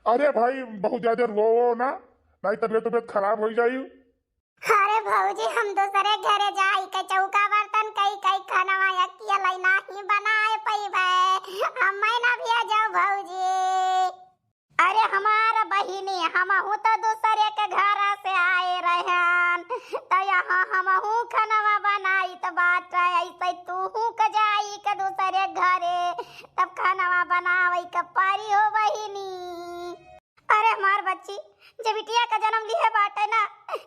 अरे भाई बहुत ज्यादा रो ना, नहीं तबियत तबियत खराब हो जाई। अरे भौजी हम दूसरे घरे जाई के चौका बर्तन कई कई खाना अकेला नहीं बनाए पैबे, हमें ना भी जाओ भौजी। अरे हमारा बहिनी हमहू तो दूसरे के घर से आए रहन, तो यहाँ हमहू खाना बनाई तो बात ऐसे तू के जाई के दूसरे घरे तब खाना बनावे के पारी हो बहिनी। अरे हमार बच्ची जब बिटिया का जन्म लिया बाटे ना,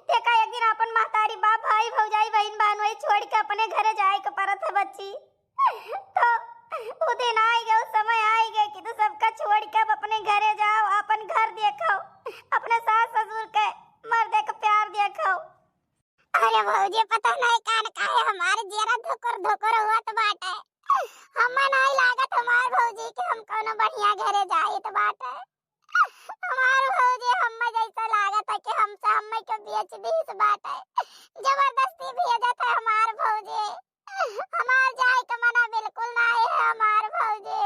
देखा एक दिन अपन महतारी बाप भाई भौजाई बहन बहन वही छोड़ के अपने घरे जाए के परत है बच्ची। तो वो दिन आई गए, उस समय आई गए कि तू सबका छोड़ के अब अपने घरे जाओ, अपन घर देखो, अपने सास ससुर के मर्दे का प्यार देखो। अरे भौजी पता नहीं कान का है हमारे जरा धोकर धोकर हुआ तो बाटे, हमें नहीं लागत हमार भौजी कि हम कोनो बढ़िया घरे जाए तो बाटे। हमार भौजी हम्मे जैसा लागत है कि हमसे हम्मे के बेच दी इस बात है, जबरदस्ती भेजत है हमार भौजी, हमार जाए के मना बिल्कुल नहीं है हमार भौजी।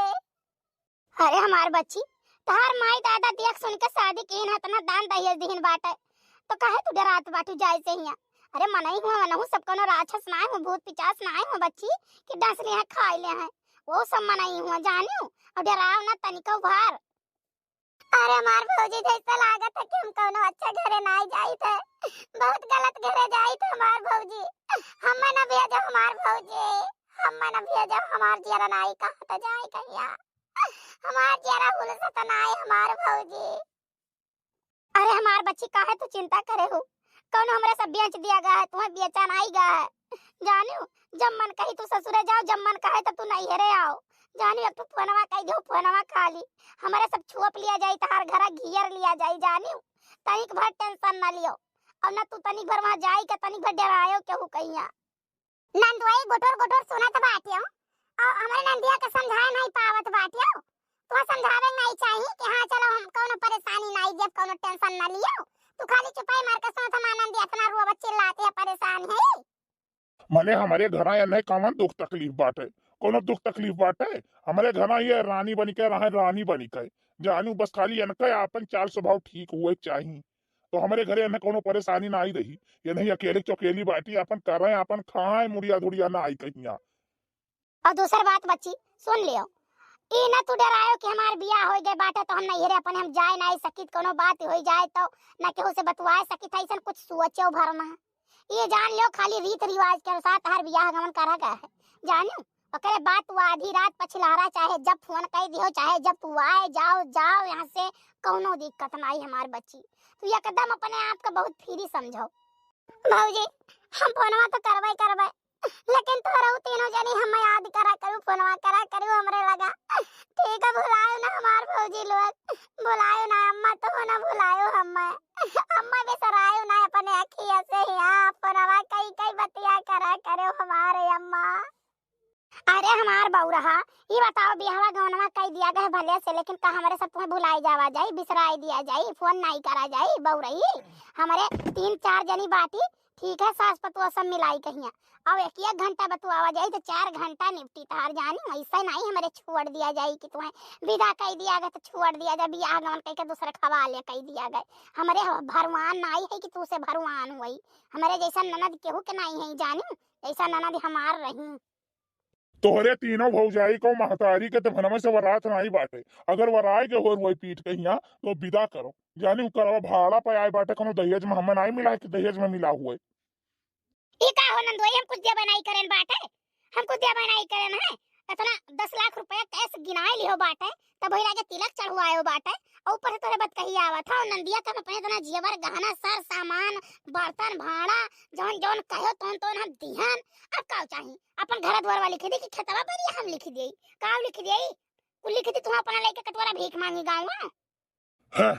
अरे हमार बच्ची तार माई दादा देख सुन के शादी की न इतना दान दहेज दीन बाटे, तो काहे तू डरात बाटू जाए से हिया। अरे मनाई हुआ मनहु सब कोनो राक्षस ना है, भूत पिचास ना है बच्ची कि डस ले है खाई ले है, वो सब मनाई हुआ जानियो और डराव ना तनिको भार। अरे हमार भौजी जैसा लागत है कि हम कोनो अच्छा घरे नहीं जाई थे, बहुत गलत घरे जाई थे हमार भौजी, हमें ना भेजो हमार भौजी, हमें ना भेजो, हमार जरा नहीं कहत जाए कहिया, हमार जरा हुलसत नहीं हमार भौजी। अरे हमार बच्ची काहे तू चिंता करे हो, कोनो हमरे सब बेच दिया गया है, तुम्हें बेचा नहीं गया है जानियो। जब मन कही तू ससुरे जाओ, जब मन कहे तो तू नैहरे आओ जानी। अब तू फोनवा कह दो, फोनवा खाली हमारे सब छुप लिया जाई, तार घर घियर लिया जाई जानी। तनिक भर टेंशन ना लियो, अब ना तू तनिक भर वहां जाई के तनिक भर डरायो केहू कहिया। नंदुई गोटोर गोटोर सुनत बाटियो और हमारे नंदिया के समझाए नहीं पावत बाटियो, तो समझावे नहीं चाहिए कि हां चलो हम कोनो परेशानी नहीं देब, कोनो टेंशन ना लियो, तू खाली चुपाई मार के सुनत नंदिया इतना रोवा चिल्लाते है परेशान है। मने हमारे घर या नहीं कौन दुख तकलीफ बाटे, कोनो दुख तकलीफ बाटे। हमारे घर ये रानी बनी के रहे, रानी बनी के जानू, बस खाली इनका अपन चाल स्वभाव ठीक हुए चाहिए, तो हमारे घरे इन्हें कोनो परेशानी ना आई रही। ये नहीं अकेले चौकेली बाटी अपन कर रहे, अपन खाए मुड़िया धुड़िया ना आई कहिया। और दूसरी बात बच्ची सुन लियो, ई ना तू डरायो कि हमार बियाह हो गए बाटे तो हम नैहरे अपन हम जाए नहीं सकित, कोनो बात हो जाए तो ना केहू से बतवाए सकित, ऐसा कुछ सोचो भरना है। ये जान लियो खाली रीत रिवाज के अनुसार हर बियाह गमन करा गया है जानियो। ओकरे बात तू आधी रात पछिलारा, चाहे जब फोन कर दियो, चाहे जब तू आए जाओ जाओ यहाँ से, कोनो दिक्कत नहीं हमार बच्ची, तू एकदम अपने आप को बहुत फ्री समझो। भौजी हम फोनवा तो करबै, लेकिन तोरा तीनों जनी हम याद करा करू, फोनवा करा करू हमरे लगा, ठीक है भुलायो ना हमार भौजी लोग, भुलायो ना अम्मा, तो ना भुलायो हम्मा, अम्मा बिसरायो ना अपने अखिया से, यहाँ फोनवा कई कई बतिया करा करो हमारे अम्मा। अरे हमार बहू रहा, ये बताओ बियाहवा गवनवा कई दिया गए भले से, लेकिन का हमारे सब तुम्हें भुलाई जावा जाई, बिसराई दिया जाई, फोन नहीं करा जाई बहू रही। हमारे 3-4 जनी बाटी ठीक है, सास पतुआ सब मिलाई कहिया, अब एक घंटा बतुआवा जाई तो 4 घंटा निपटी तार जानी। ऐसा नहीं हमारे छोड़ दिया जाई कि तुम्हें विदा कह दिया गया तो छोड़ दिया जाए, बियाह गवन कह के दूसरे खवा ले कह दिया गए। हमारे भरवान नहीं है कि तू से भरवान हुई, हमारे जैसा ननद केहू के नहीं है जानी, ऐसा ननद हमार रही। तोहरे तीनों भौजाई को महतारी के तो भनमे से वरात नहीं बाटे, अगर वराय के हो वही पीट कहिया तो विदा करो जानी, करवा भाड़ा पे आए बाटे, कोनो दहेज में हमें नहीं मिला है कि दहेज में मिला हुए। ई का हो नंदोई, हम कुछ दिया बनाई करें बाटे, हम कुछ दिया बनाई करें है, इतना 10 लाख रुपया कैसे गिनाए लियो बाटे, तब भइला के तिलक चढ़वायो बाटे, और ऊपर से तोरे बात कही आवत था नंदिया का अपने इतना जेवर गहना सर सामान बर्तन भाड़ा जौन जौन कहो तोन तोन हम दिहन। अब का चाहिए अपन घर द्वार वाली लिख दी कि खेतवा पर हम लिख देई, का लिख देई, कुल लिख दी तू अपना लेके कटवारा भीख मांगी गांव में। है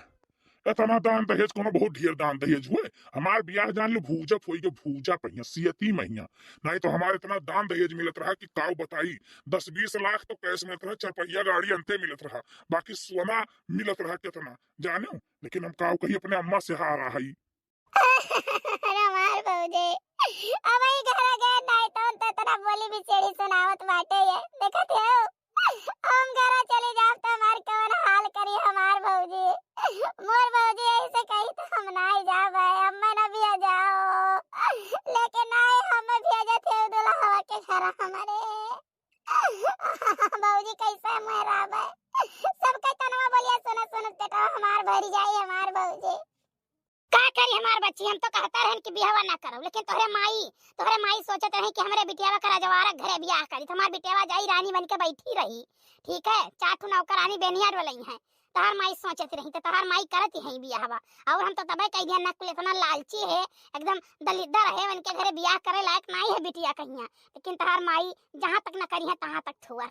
इतना दान दहेज कोनो बहुत ढेर दान दहेज हुए, हमार बियाह जान लो भूजा फोई के भूजा पहिया सियती महिया, नहीं तो हमारे इतना दान दहेज मिलत रहा कि काव बताई, 10-20 लाख तो कैश मिलत रहा, 4 पहिया गाड़ी अंते मिलत रहा, बाकी सोना मिलत रहा कितना जानो, लेकिन हम काव कही अपने अम्मा से हारा हई। हमार बहूजी अब ही घर गए नहीं तो तेरा बोली भी चढ़ी सुनावत बाटे ये देखत हो, हम घर चले जाब तो हमार कौन हाल करी हमार बहूजी। मर जाए हमार भौजी। का करी हमार बच्ची, हम तो कहता रहन कि बियाह ना करो, लेकिन तोहरे माई सोचत रही कि हमरे बिटियावा करा जवारा घरे बियाह करी, तुम्हार बिटियावा जाई रानी बन के बैठी रही। ठीक है, चाटू नौकरानी बेनियार वाली है, तहार माई सोचत रही तो तहार माई करत ही बियाहवा। और हम तो तबे कह दिया नकुल इतना लालची है, एकदम दलिद्दर है, उनके घरे बियाह करे लायक नहीं है बिटिया कहिया, लेकिन तहार माई जहां तक न करी है तहां तक छुआ।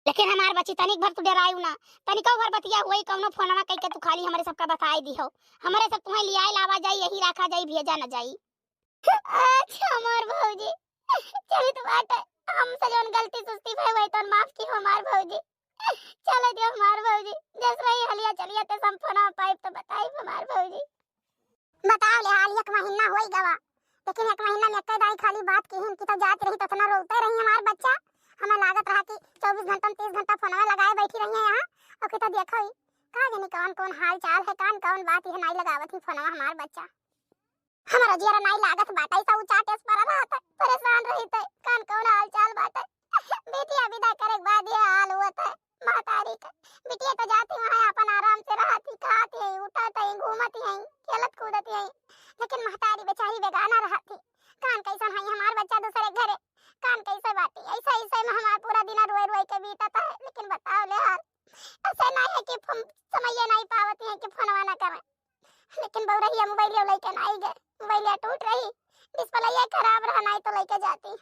लेकिन हमार बच्ची तनिक भर तू डरायू ना, तनिको भर बतिया हुई कौनो फोनवा कह के तू खाली हमरे सबका बताई दी हो, हमरे सब तुम्हें लियाए लावा जाई, यही रखा जाई, भेजा न जाई। अच्छा हमार भौजी, चली तो बात है, हमसे जौन गलती सुस्ती भई वही तो माफ की हमार भौजी। चलो दियो हमार भौजी, जस रही हलिया चलिया ते सम फोनवा पाइप तो बताई हमार भौजी। बताओ ले हाल एक महीना होई गवा, लेकिन एक महीना में कई दाई खाली बात की हिन की तो जात रही तो इतना रोते रही हमार बच्चा। हमें लागत रहा कि 24 घंटा में 30 घंटा फोनवा लगाए बैठी रही है यहाँ, और कि तो देखो ही का जानी कौन कौन हाल चाल है, कौन बात है नहीं लगावत ही फोनवा हमार बच्चा। हमारा जियरा नहीं लागत बात ऐसा ऊंचा टेस पर रहा था, परेशान रही थे कौन हाल चाल बात है। बेटिया विदा करे के बाद ये हाल हुआ था महतारी का। बेटिया तो जाती वहां अपन आराम से रहती, खाती है, उठाती है, घूमती है, खेलत कूदती है, लेकिन महतारी बेचारी बेगाना रहती। कान कैसा है हमार बच्चा दूसरे घरे, कान कैसे बाटी ऐसा ऐसे में हमारा पूरा दिन रोए रोए के बीतता है। लेकिन बताओ ले हाल ऐसा नहीं है कि समझ नहीं पावती है कि फोनवा ना करें, लेकिन बहुरहिया मोबाइल लेके नहीं गए, मोबाइल टूट रही, डिस्प्ले खराब रहा नहीं तो लेके जाती।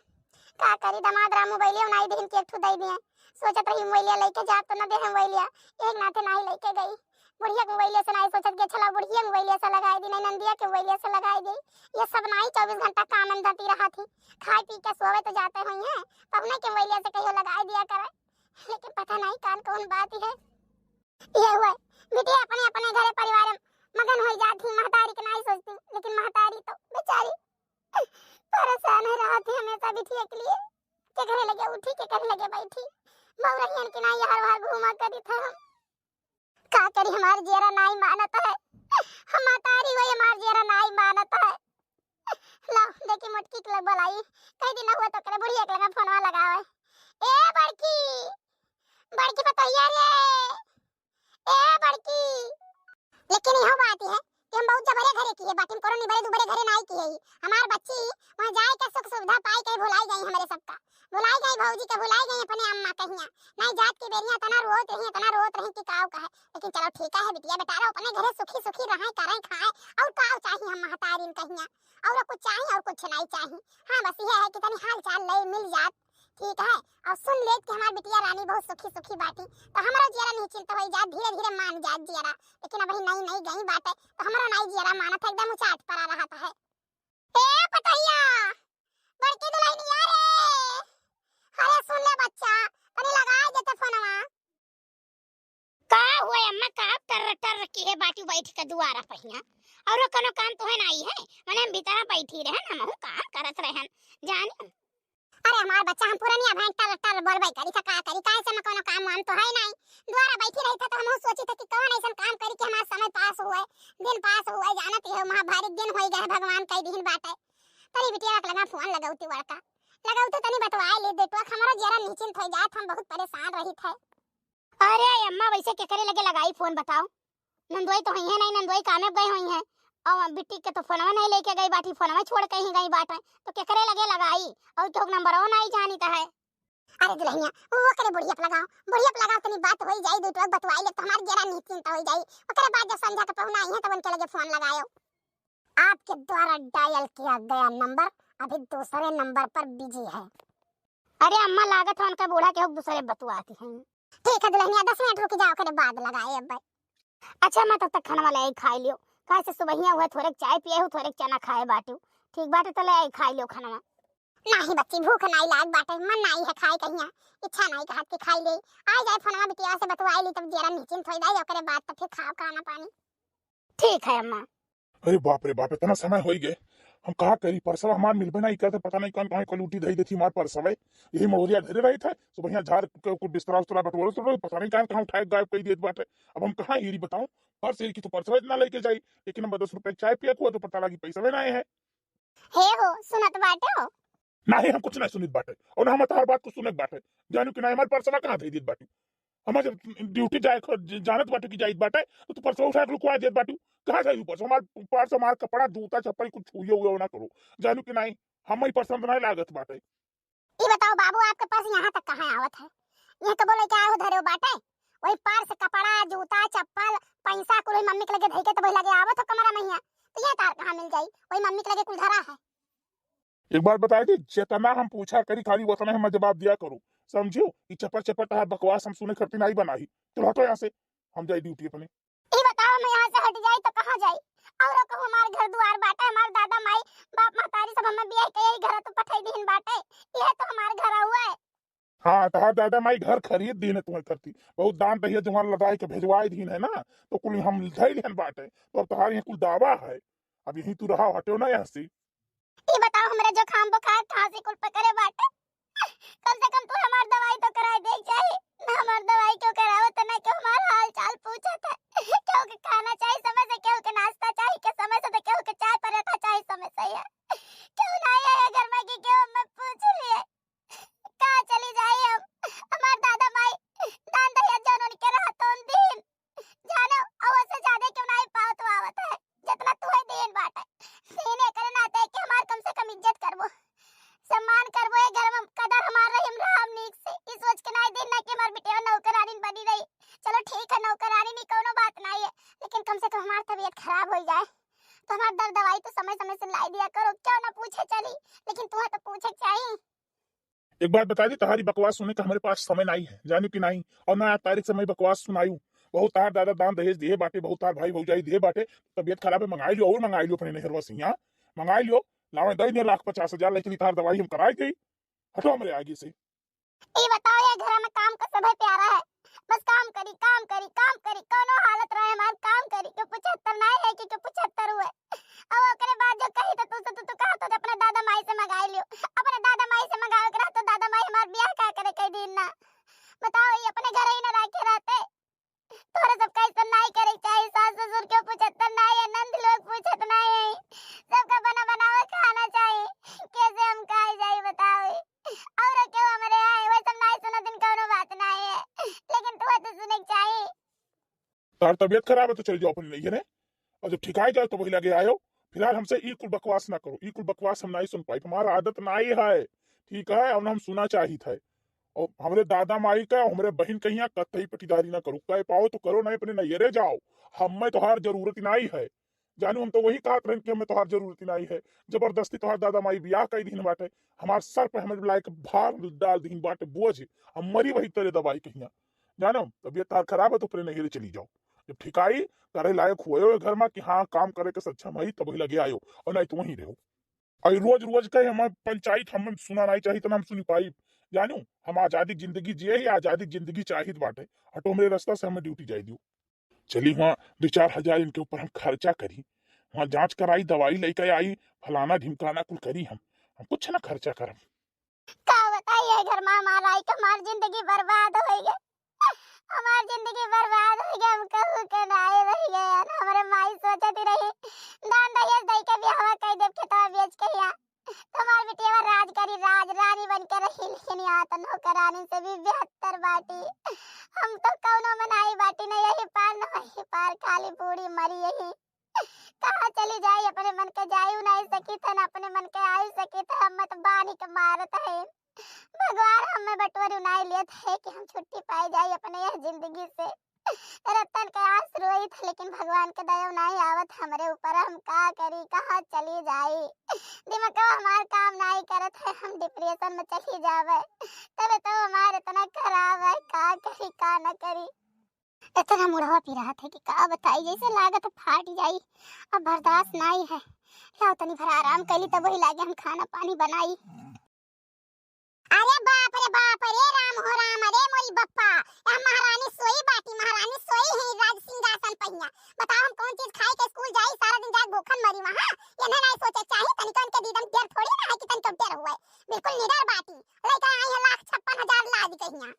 का करी दामाद रा मोबाइल नहीं दिन के ठु दे दिए, सोचत रही मोबाइल लेके जा तो न दे मोबाइल, एक नाते नहीं लेके गई। बुढ़िया के मोबाइल से नहीं सोचत के चला बुढ़िया मोबाइल से लगाई दी, नहीं नंदिया के मोबाइल से लगाई दी, ये सब नहीं 24 घंटा काम में जाती रहा थी। खाए पी के सोवे तो जाते हुई हैं, पवने के मोबाइल से कहियो लगाई दिया करे, लेकिन पता नहीं कौन बात है। ये हुआ बेटी अपने अपने घरे परिवार में मगन हो जाती, महतारी के नहीं सोचती, लेकिन महतारी तो बेचारी परेशान है रहती हमेशा बिटिया के लिए, के घरे लगे उठी के घरे लगे बैठी, बहुरहियन के नहीं हर बार घूमा करी था। हम का करी हमार जेरा नहीं मानता है, हम महतारी हुई हमार जेरा नहीं मानता है। ला देखी मटकी के बोलाई कई दिन हुआ तो करे बुढ़िया के लगा फोनवा लगावे, ए बड़की बड़की बताइए रे, ए बड़की। लेकिन यह बात है कि हम बहुत जबरे घरे किए बाटिन करो नहीं बड़े दुबरे घरे नहीं किए ही। हमार बच्ची वहां जाए के सुख सुविधा पाई के भुलाई गई, हमारे सबका भुलाई गई, भौजी के भुलाई गई, अपने अम्मा कहिया नहीं जात की बेरिया तना रोत रही कि काव कहे। लेकिन चलो ठीक है बिटिया बेटा रो अपने घरे सुखी सुखी रहे करे खाए, और काव चाहिए हम महतारीन कहिया, और कुछ चाहिए और कुछ नहीं चाहिए। हां बस ये है कि तनी हाल चाल ले मिल जात ठीक है, और सुन ले कि हमार बिटिया रानी बहुत सुखी सुखी बाटी, तो हमारा जियरा नहीं चिंता हो जात, धीरे धीरे मान जात जियरा। लेकिन अभी नहीं गई बात है तो हमारा नहीं जियरा मानत है, एकदम उचाट पड़ा रहा है। ए पतैया बड़की दुल्हन यार रे, अरे सुन ले बच्चा तनी लगाए देते फोनवा। का हुए अम्मा का टर की है बाटी बैठ के दुआरा पहिया, और कोनो काम तो है नहीं है, माने हम भीतर बैठी रहन, हम काम करत रहन जान। अरे हमार बच्चा हम पुरानिया भैंस टर बोलबई करी था का करी, काहे से न कोनो काम वाम तो है नहीं, द्वारा बैठी रही था तो हम सोची था कि कौन ऐसा काम करी कि हमार समय पास हुए, दिन पास हुए, जानत है महाभारत दिन होई गए भगवान कई दिन बाटे। तनी बिटिया लगा फोन लगाउती बड़का लगाउती तनी बतवाए ले देतो हमारा जरा निश्चिंत हो जात, हम बहुत परेशान रही थे। अरे अम्मा वैसे के करे लगे लगाई फोन बताओ, नंदोई तो है नहीं, नंदोई कामे गई हुई है, और बिट्टी के तो फोनवा नहीं लेके गई बाटी, फोनवा छोड़ के ही गई बाटे, तो के करे लगे लगाई, और तो नंबरवा नहीं जानी है। अरे दुल्हनिया वो करे बुढ़िया पे लगाओ तनी बात होई जाई, दो टोक बतवाई ले तो हमार जरा निश्चिंत हो जाई। ओकरे बाद जब संध्या के पहुना आई है तब उनके लगे फोन लगायो। आपके द्वारा डायल किया गया नंबर अभी दूसरे नंबर पर बिजी है। अरे अम्मा लागत है उनका बूढ़ा के हो दूसरे बतवाती हैं। ठीक है दुल्हनिया 10 मिनट रुक जाओ, ओकरे बाद लगाए अब। अच्छा मैं तब तक खाना वाला आई खा लियो, काहे से सुबहिया हुआ थोड़े चाय पिए हो, थोड़े चना खाए बाटू, ठीक बाटे तो ले आई खा लियो खाना। नहीं बच्ची भूख नहीं लाग बाटे, मन नहीं है खाए कहिया, इच्छा नहीं कहत के खाई ले, आ जाए फोनवा बिटिया से बतवाई ली तब जरा निश्चिंत हो जाए, ओकरे बाद तो फिर खाओ खाना पानी। ठीक है अम्मा। अरे बाप रे बाप इतना समय हो गए, हम कहा करी परसवा हमार मिलबे नहीं करते, पता नहीं कौन कहाँ को लूटी दही देती हमार परसवे, यही मौरिया धरे रहे थे तो बढ़िया झाड़ के कुछ बिस्तरा उस्तरा बटोर तो पता नहीं कहाँ उठाए गायब कई देत बाटे। अब हम कहाँ हीरी बताऊं, पर्स की तो परसवे इतना लेके जाई, लेकिन हम 10 रुपए चाय पिया हुआ तो पता लगी पैसा में नहीं है। हे हो सुनत बाटे हो नहीं हम कुछ नहीं सुनित बाटे, और ना हम हर बात को सुनत बाटे, जानू कि ना हमार परसवा कहाँ दे देत बाटे, हमार जब ड्यूटी जाए जानत बाटे की जाइत बाटे तो तू परसों उठा के लुकवा देत बाटू। कहाँ जाई ऊपर से हमार कपड़ा जूता चप्पल कुछ छुए हुए ना करो। जानू कि नहीं हम ही पसंद नहीं लागत बाटे। ये बताओ बाबू आपके पास यहाँ तक कहाँ आवत है? ये तो बोले क्या हो धरे बाटे वही पार से कपड़ा जूता चप्पल पैसा कुल मम्मी के लगे धइके तो वही लगे आवत हो कमरा मैया। तो ये तार कहाँ मिल जाई? वही मम्मी के लगे कुल धरा है। एक बार बताए थी जितना हम पूछा करी खाली उतना हम जवाब दिया करो। समझियो कि चप्पल चप्पल तहार बकवास हम सुने करती नहीं बनाई। तो हटो यहाँ से हम जाए ड्यूटी अपने। ये बताओ मैं यहाँ से हट जाई तो कहाँ जाई? और कहूँ हमार घर दुआर बाटे हमार दादा माई बाप महतारी सब हमें बियाह के यही घर तो पठाई दीन बाटे। ये तो हमार घर हुआ है। हाँ तहार दादा माई घर खरीद दी है तुम्हें करती बहुत दान दहिया तुम्हारा लदाई के भेजवाई दी है ना तो कुल हम धैल बाटे तो अब तुम्हारे यहाँ कुल दावा है। अब यही तू रहा हटो ना यहाँ से। ये बताओ हमरा जो खाम बुखार खांसी कुल पकड़े बाटे कम से कम तू हमार दवाई तो कराई दे चाहिए ना। हमार दवाई क्यों करावत ना क्यों हमार हाल चाल पूछत है? क्यों के खाना चाहिए समय से क्यों के नाश्ता चाहिए के समय से तो क्यों के चाय पराठा चाहिए समय से यार। क्यों ना आया घर में कि क्यों मैं पूछ लिए कहाँ चली जाई हम? हमार दादा माई दान दहेज जौन उनके रहत उन दिन जानो और से ज्यादा क्यों नहीं पावत आवत है जितना तू है देन बाटे। सीने करे नाते कि हमार कम से कम इज्जत करबो सम्मान करबो ये घर में कदर हमार रही हम राम नीक से इस सोच के नहीं दिन ना कि हमार बिटिया नौकरानी बनी रही। चलो ठीक है नौकरानी नहीं कोनो बात नहीं है लेकिन कम से कम हमार तबीयत खराब हो जाए तो हमार दर्द दवाई तो समय समय से लाई दिया करो। क्यों ना पूछे चली लेकिन तुम्हें तो पूछे चाहिए। एक बात बता दी तुम्हारी बकवास सुनने का हमारे पास समय नहीं है जानू कि नहीं। और मैं आज तारीख से मैं बकवास सुनायू बहुत तार दादा दान दहेज दिए बाटे बहुत तार भाई भौजाई दिए बाटे। तबियत खराब है मंगाई लियो और मंगाई लियो अपने नहरवा से यहाँ मंगाई लियो लावे दई ने 1,50,000 लेकिन तार दवाई हम कराई गई। हटो हमारे आगे से। ये बताओ ये घर में काम का सब प्यारा है बस काम करी काम करी काम करी कोनो हालत रहे हमार काम करी क्यों 75 नहीं है कि क्यों 75 हुए। अब ओकरे बाद जो कही तो तू कहा तो अपने दादा माई से मंगाई लियो। अपने दादा माई से मंगावे के तो दादा माई हमार ब्याह का करे कई दिन ना। बताओ ये अपने घर ही ना रखे रहते तोरे सब कैसे नहीं करे चाहिए। सास ससुर क्यों 75 नहीं है नंद लोग पूछत नहीं है सबका बना बनावा खाना चाहिए कैसे हम खाई जाई बताओ। और क्यों हमारे आए वो सब नहीं सुना दिन कोनो बात नहीं है लेकिन तू तो सुने चाहिए। तार तबियत खराब है तो चल जाओ अपने नहीं है और जब ठिकाई जाए तो वही लगे आयो। फिलहाल हमसे ई कुल बकवास ना करो। ई कुल बकवास हम नहीं सुन पाई हमारा आदत नहीं है ठीक है और हम सुना चाहिए थे। और हमारे दादा माई का हमारे बहन कहीं कतई पटीदारी ना करो कह पाओ तो करो नहीं अपने नैरे जाओ। हमें तोहार जरूरत नहीं है जानू हम तो वही कहा रहे कि हमें तोहार जरूरत नहीं है। जबरदस्ती तोहार दादा माई ब्याह कई दिन बाटे हमार सर पे हमें लायक भार डाल दिन बाटे बोझ हम मरी वही तेरे दवाई कहीं जानो तबियत तार खराब है तो अपने नैरे चली जाओ। जब ठिकाई करे लायक हुए घर में कि हाँ काम करे के सक्षम है तब लगे आयो और नहीं तो वहीं रहो। और रोज रोज कहे हमारे पंचायत हम सुना नहीं चाहिए तो हम सुनी पाई जानू हम आजादी जिंदगी जिए ही आजादी जिंदगी चाहिए बाटे। हटो मेरे रास्ता से हमें ड्यूटी जाए दियो। चली वहाँ 2-4 हजार इनके ऊपर हम खर्चा करी वहाँ जांच कराई दवाई लेके आई फलाना ढिमकाना कुल करी हम कुछ ना खर्चा करम। का बताइए घर में हमारा आई हमार जिंदगी बर्बाद हो गई हमार जिंदगी बर्बाद हो गई हम कहू के नहीं रह गए यार। हमारे माई सोचती रही दान दहेज दे के ब्याह कर देव खेतवा बेच के या हमार बिटिया राज करी राज रानी बन के रही लेकिन यहाँ तो नौकरानी से भी बेहतर बाटी। हम तो कौनो में नहीं बाटी नहीं यही पार न वही पार खाली बूढ़ी मरी यही कहाँ चली जाई अपने मन के जायू नहीं सकी थे न अपने मन के आई सकी थे। हम तो बानी के मारत है भगवान हमें बटोरी उनाई लिए थे कि हम छुट्टी पाई जाए अपने यह जिंदगी से। रतन का आस रोई था लेकिन भगवान के दया नहीं आवत हमारे ऊपर हम का करी कहाँ चली जाई। दिमाग हमार काम नहीं करत है हम डिप्रेशन में चली जावे तबे तो हमारे इतना खराब है का करी का न करी। इतना मुड़वा पी रहा था कि का बताई जैसे लागत फाट जाई अब बर्दाश्त नहीं है। लाओ तनी भर आराम कैली तब वही लागे हम खाना पानी बनाई। अरे बाप रे राम हो राम अरे मोरी बप्पा यहाँ महारानी सोई बाटी महारानी सोई है राज सिंहासन पहिया। बताओ हम कौन चीज खाई के स्कूल जाई सारा दिन जाग भूखन मरी वहां ये नहीं सोचे चाहिए तनिकन के दीदम देर थोड़ी ना है कि तनिक देर हुए बिल्कुल निडर बाटी लेके आई है 1,56,000 लाज कहिया।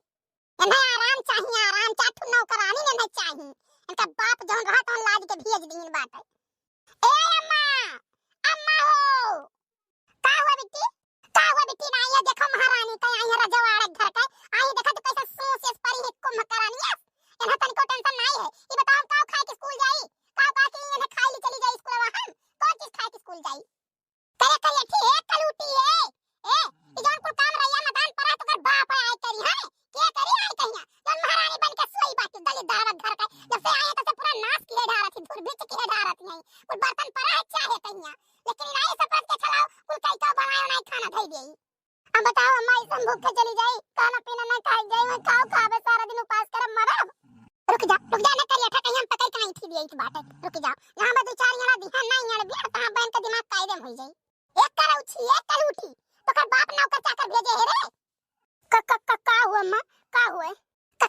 इन्हें आराम चाहिए आराम चाटू नौकरानी ने नहीं चाहिए इनका बाप जौन रहा तो लाज के भेज दीन बाटे। ए अम्मा अम्मा हो का हुआ बिट्टी ना ये देखो महारानी का आई है रजवाड़ा घर का आई देखो तो कैसा सूस इस पर गई है को मकरानिया एना तनिको टेंशन नहीं है ई बताओ का खाए के स्कूल जाई का की एने खाई ली चली जाई स्कूल हम कौन चीज खाए के स्कूल जाई करे करे ठीक है कलूटी है ए ई जौन कुल काम रहिया मैदान पर तो कर बाप आए करी है के करी आए कहिया जौन महारानी बन के सोई बात दलित धारत घर का जब से आए तब से पूरा नाश किए ढारत थी धुर बीच किए ढारत नहीं कुल बर्तन पर है चाहे कहिया लेकिन नहीं सब के चलाओ कुल कई तो बनायो नहीं खाना धई देई अब बताओ अम्मा इसन भूख के चली जाई खाना पीना नहीं खाई जाई मैं खाओ खावे सारा दिन उपास करब मरब रुक जा ना करिया ठा कहीं हम पकड़ के नहीं थी देई इस बाटे रुक जाओ यहां में दो चार जना ध्यान नहीं यार बिया ता बहन का दिमाग कायदे हो जाई एक करौछी एक कलूटी तो कर बाप नौकर चाकर भेजे है रे का हुआ अम्मा का हुआ का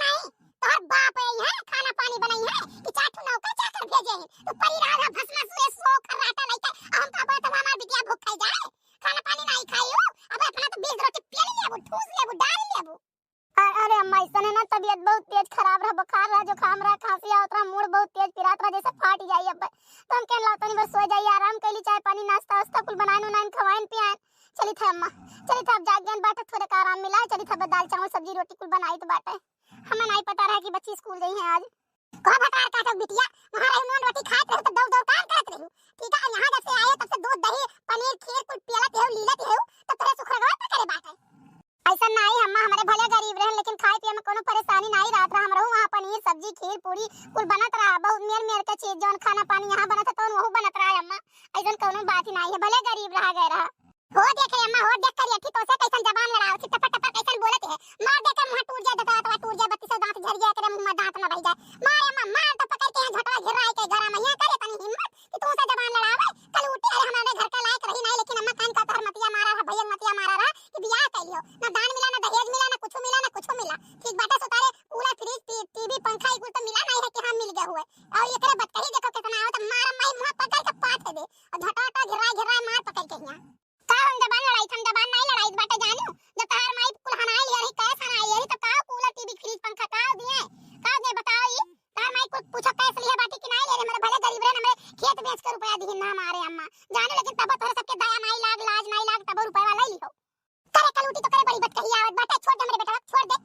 नहीं तोहर बाप है खाना पानी बनाई है कि चाटू नौकर चाकर भेजे है तो परिराधा भस्मा सुए सो खराटा लइका हम का बात हमार बिटिया भूख खाई जाए खाना पानी नहीं खाइयो अब अपना तो 20 रोटी पी लेबो ठूस लेबो डाल लेबो अरे अम्मा इसने ना तबीयत बहुत तेज खराब रहा बुखार रहा जुकाम रहा खांसी आवत रहा मूड बहुत तेज पिरात रहा जैसे फाट जाई अब तो हम कहन लातनी बस सो जाई आराम कैली चाय पानी नाश्ता वास्ता कुल बनाए नो नाइन खवाइन पियान चली था अम्मा चली था अब जाग गन बाटे थोड़े का आराम मिला चली था दाल चावल सब्जी रोटी कुल बनाई तो बाटे हमें नहीं पता रहा कि बच्ची स्कूल गई है आज को बता का तो बिटिया वहां रही नॉन रोटी खात रहो तो दौड़ काम करत रहो ठीक है यहां जब से आए तब से दूध दही पनीर खीर कुल पियलत है लीलत है तो तेरे सुखरवा पे करे बात है ऐसा नहीं अम्मा हमारे भले गरीब रहे लेकिन खाए पिए में कोनो परेशानी नहीं रात रहा हम रहू वहां पनीर सब्जी खीर पूरी कुल बनत रहा बहुत मेर के चीज जौन खाना पानी यहां बनत तो वहु बनत रहा अम्मा ऐसा कोनो बात ही नहीं है भले गरीब रहा गए रहा हो देखे अम्मा हो देख करिए ठीक तो से कैसन जबान लड़ाओ ठीक टपा टपा कैसन बोलत है मार देकर मुंह टूट जाए दांत टूट जाए बत्ती से दांत झड़ जाए करे मुंह में दांत ना रह जाए मार अम्मा मार तो पकड़ के झटवा घिराए के घर में यहां करे तनी हिम्मत कि तू से जबान लड़ावे कल उठे अरे हमारे घर का लायक रही नहीं लेकिन अम्मा कान का तार मतिया मारा रहा भैया मतिया मारा रहा कि बियाह कैलियो ना दान मिला ना दहेज मिला ना कुछ मिला ठीक बात है सुतारे पूरा फ्रिज टीवी पंखा कुल तो मिला नहीं है कि हम मिल गए हुए और एकरे बतकही देखो कितना आओ तो मार माई मुंह पकड़ के पाट दे और झटवा घिराए मार पकड़ के यहां का हम जबान लड़ाई थम जबान नहीं लड़ाई बाटे जानो जब तार माई कुल हनाई लिया रही कैसे हनाई लिया रही तो का कूलर टीवी फ्रिज पंखा का दिए का दे बताओ ये तार माई कुल पूछो कैसे लिया बाटी कि नहीं ले रे मेरे भले गरीब रे ना मेरे खेत बेच कर रुपया दी ना हमारे अम्मा जानो लेकिन तब तोरे सबके दया नहीं लाग लाज नहीं लाग तब रुपया ले लियो करे कलूटी तो करे बड़ी बात कही आवत बाटे छोड़ दे मेरे बेटा छोड़ दे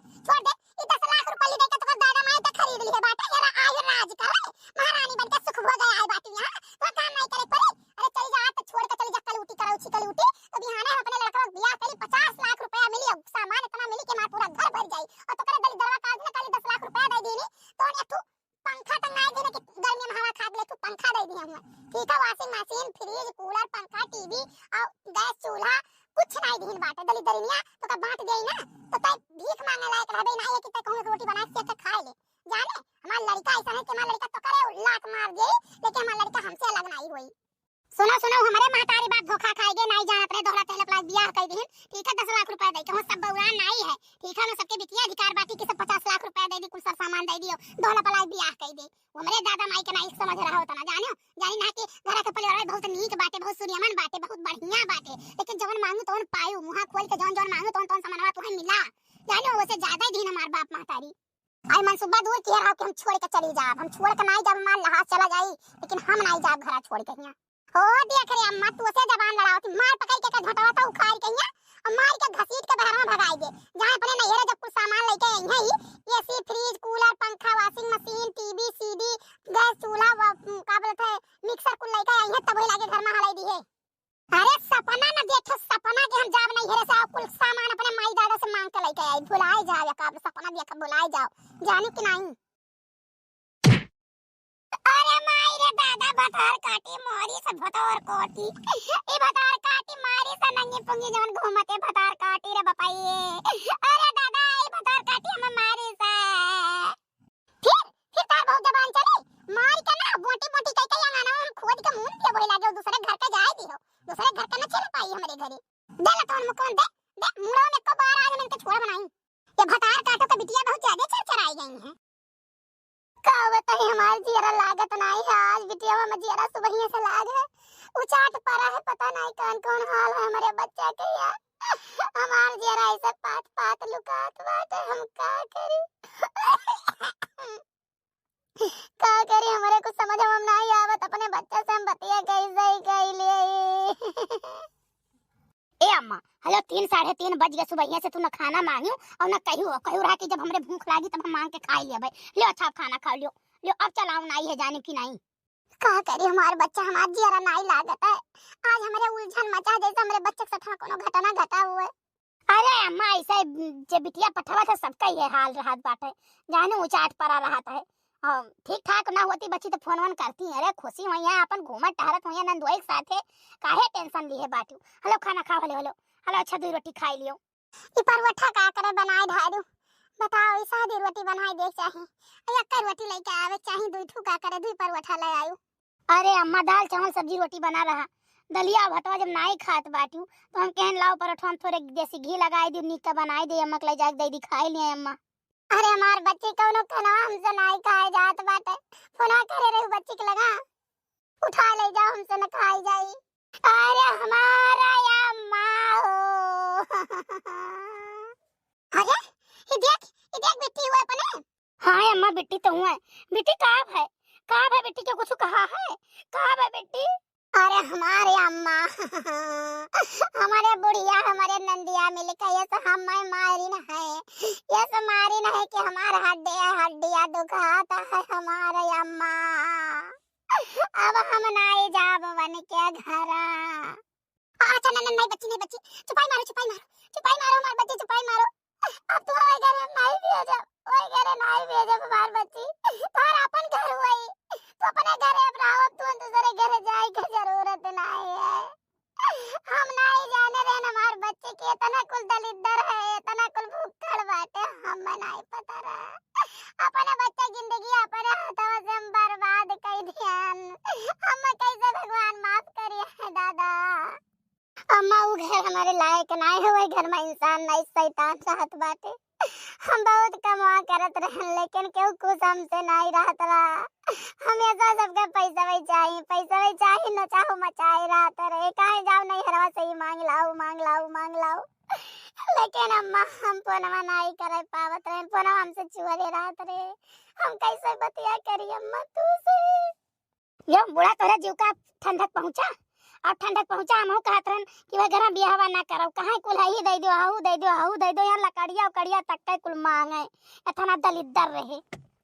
ये 10 लाख रुपया ले दे के तो दादा माई तो खरीद लिए बाटे यार आज राज करे महारानी बनके सुख हो गया है बाटी यहां तो काम नहीं करे पड़े अरे चली जा तो छोड़ के चली जा कलूटी कलूटी तो बिहाने हम अपने लड़का बियाह करी 50 लाख रुपया मिली अब सामान इतना मिली कि मां पूरा घर भर जाई और तो करे दली दरवा काज ने खाली 10 लाख रुपया दे देनी तो ने तू पंखा टंगाए देने कि गर्मी में हवा खाद ले तू पंखा दे दी हम ठीक है वॉशिंग मशीन फ्रिज कूलर पंखा टीवी और गैस चूल्हा कुछ नहीं दीन बाटे दली दरिया तो का बांट देई ना तो तय भीख मांगने लायक रहबे नहीं है कि तय कहूं रोटी बना के खा ले जाने हमार लड़का ऐसा है कि हमार लड़का तो करे लात मार दे लेकिन हमार लड़का हमसे अलग नहीं होई सुनो हमारे महतारी बात धोखा खाएगे नहीं जानत रहे दोहरा तेल प्लास बियाह कर दिन ठीक है 10 लाख रुपया दे के सब बउरा नहीं है ठीक है ना सबके बिटिया अधिकार बाटी के सब 50 लाख रुपया दे दी कुल सब सामान दे दियो दोहरा प्लास बियाह कर दे हमरे दादा माई के नहीं समझ रहा होता ना जानी ना कि घर के परिवार बहुत नीक बाटे बहुत सूर्यमान बाटे बहुत बढ़िया बाटे लेकिन जवन मांगू तवन पायू मुंह खोल के जवन मांगू तवन सामानवा तुहे मिला जानो वैसे ज्यादा ही दिन हमार बाप महतारी आई मनसूबा दूर किया रहा कि हम छोड़ के चली जाब हम छोड़ के नहीं जब मार लहाज चला जाई लेकिन हम नहीं जाब घर छोड़ के यहां हो देख रे अम्मा तू से जबान लड़ाओ मार पकड़ के झटवा तो उखाड़ के यहां और मार के घसीट के बाहर में भगाई दे जहां अपने नैहरे जब कुछ सामान लेके आई है एसी फ्रिज कूलर पंखा washing machine TV CD gas चूल्हा का बोलते है मिक्सर कुल लेके आई है तब ही लाके घर में हलाई दी है अरे सपना न देखो सपना के हम जाब नहीं हेरे से कुल सामान अपने माई दादा से मांग के लेके आई भुलाए जाओ या का सपना देख भुलाए जाओ जानी कि नहीं अरे माई रे दादा भतार काटी मोरी से भतार काटी ए भतार काटी मारी से नंगी पुंगी जवन घूमते भतार काटी रे बपाई अरे दादा ए भतार काटी हम मारी से फिर तार बहुत जबान चली मार के ना मोटी मोटी कई कई अंगाना हम खोद के मुंह पे बोले लागे दूसरे घर पे जाए दी हो दूसरे घर पे न चल पाई हमारे घरे दे ला तोन मुकोन दे मुड़ो में को बार आज मैंने छोड़ बनाई ये भतार काटो के बिटिया बहुत ज्यादा चरचराई गई है कावत है हमार जियरा लागत नहीं है आज बिटिया में जियरा सुबह से लाग है उचाट पड़ा है पता नहीं कौन हाल है हमारे बच्चा के यार हमार जियरा ऐसे पात लुकात बात हम का करी हमारे कुछ समझ में नहीं आवत अपने बच्चे से हम बतिया कैसे कैले ए अम्मा हेलो 3 साढ़े 3 बज गए सुबह से, तू न खाना मांगियो और न कहू रहा कि जब हमरे भूख लागी तब हम मांग के खा लिया भाई। लियो अच्छा खाना खा लियो। लियो अब चलाओ नाई है जाने की नहीं। का करी हमार बच्चा हमार जियरा नाई लागत है। आज हमारे उलझन मचा जैसे हमारे बच्चे के साथ कोनो घटना घटा हुआ है। अरे अम्मा ऐसे जे बिटिया पठवा था सबका ये हाल रहत बाटे, जाने ऊंचाट परा रहत है। ठीक ठाक ना होती बच्ची तो फोन वन करती। अरे खुशी हुई है अपन घूमत टहरत हुई नंदुआ के साथे, काहे टेंशन लिए बाटू। हेलो खाना खा हेलो हेलो हेलो अच्छा 2 रोटी खाई लियो। ई परवठा का करे बनाए ढारू बताओ। ऐसा 2 रोटी बनाई देख चाही या कर रोटी लेके आवे चाही 2 ठू का करे 2 परवठा ले आयु। अरे अम्मा दाल चावल सब्जी रोटी बना रहा, दलिया भटवा जब नाई खात बाटू तो हम कहन लाओ परोठा में थोड़े देसी घी लगाई दी निक बनाई दे अम्मा के ले जाके दे दी खाई लिए अम्मा। अरे हमार बच्ची कौनो कना हमसे नाई खाए जात बाटे, फोना करे रे बच्ची के लगा उठा ले जाओ हमसे न खाई जाई। अरे हमारा अम्मा हो अरे ये देख बेटी हुआ अपने। हां अम्मा बेटी तो हुआ। बेटी कहां है बेटी के कुछ कहा है कहां है बेटी। अरे हमारे अम्मा हमारे बुढ़िया हमारे नंदिया मिल के ये तो हम मारी न है, ये तो मारी न है कि हमारा हड्डियां दुखाता है हमारे अम्मा। अब हम नहीं जाब बन के घरा। अच्छा नहीं बच्ची चुपाई मारो हमारे बच्चे चुपाई मारो। अब तो हमारे घर नहीं भेजब हमार बच्ची तार अपन घर हुई तो अपने घर अब रहो, तू दूसरे घर जाए की जरूरत नहीं है। हम नहीं जाने रे हमार बच्चे के इतना कुल दलिद्दर है इतना कुल भूखड़ बाटे हम नहीं पता रहा। अपने बच्चे जिंदगी अपने हाथों से हम बर्बाद कर दियान, हम कैसे भगवान माफ करिए है दादा। अम्मा वो घर हमारे लायक नहीं है, वही घर में इंसान नहीं शैतान रहत बाटे। हम बहुत कमा करत रहन लेकिन केहू कुछ हमसे नहीं रहत रहा। हमेशा सबके पैसा वही चाहिए न चाहो मचाए रहत रहे, काहे जाओ नहीं हरवा से ही मांग लाओ। लेकिन अम्मा हम फोनवा नहीं करे पावत रहे, फोनवा हमसे चुरे रहत रहे। हम कैसे बतिया करी अम्मा तू से। यो बुढ़ा तोरा जीव का ठंडक पहुंचा, अब ठंडक पहुंचा हम कहत रहन कि वह घर बियाहवा ना करब, कहां कुल है ही दे दो हाउ दे दो यार लकड़िया तक के कुल मांगे इतना दलिद्दर रहे।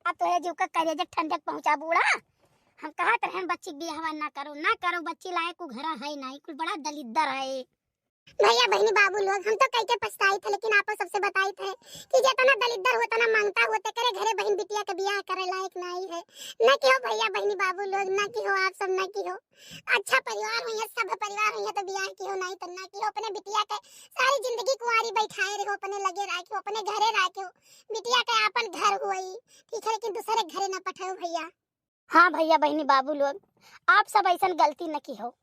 अब तो है जीव का करे जे ठंडक पहुंचा बूढ़ा। हम कहत रहन बच्ची बियाहवा ना करो बच्ची लायक को घर है नहीं, कुल बड़ा दलिद्दर है। भैया बहनी बाबू लोग हम तो कह के पछताई थे लेकिन आपस सबसे बताई थे कि जितना दलिद्दर होता ना मांगता होते करे घरे बहन बिटिया के बियाह करे लायक नहीं है। न कि हो भैया बहनी बाबू लोग, न कि हो आप सब, न कि हो अच्छा परिवार हुई है, सब परिवार हुई है तो बियाह की हो नहीं तो न कि हो अपने बिटिया के सारी जिंदगी कुंवारी बैठाए रहो, अपने लगे रखो, अपने घरे रखो, बिटिया के अपन घर हुई ठीक है लेकिन दूसरे घरे न पठाओ भैया। हाँ भैया बहनी बाबू लोग आप सब ऐसा गलती न की हो।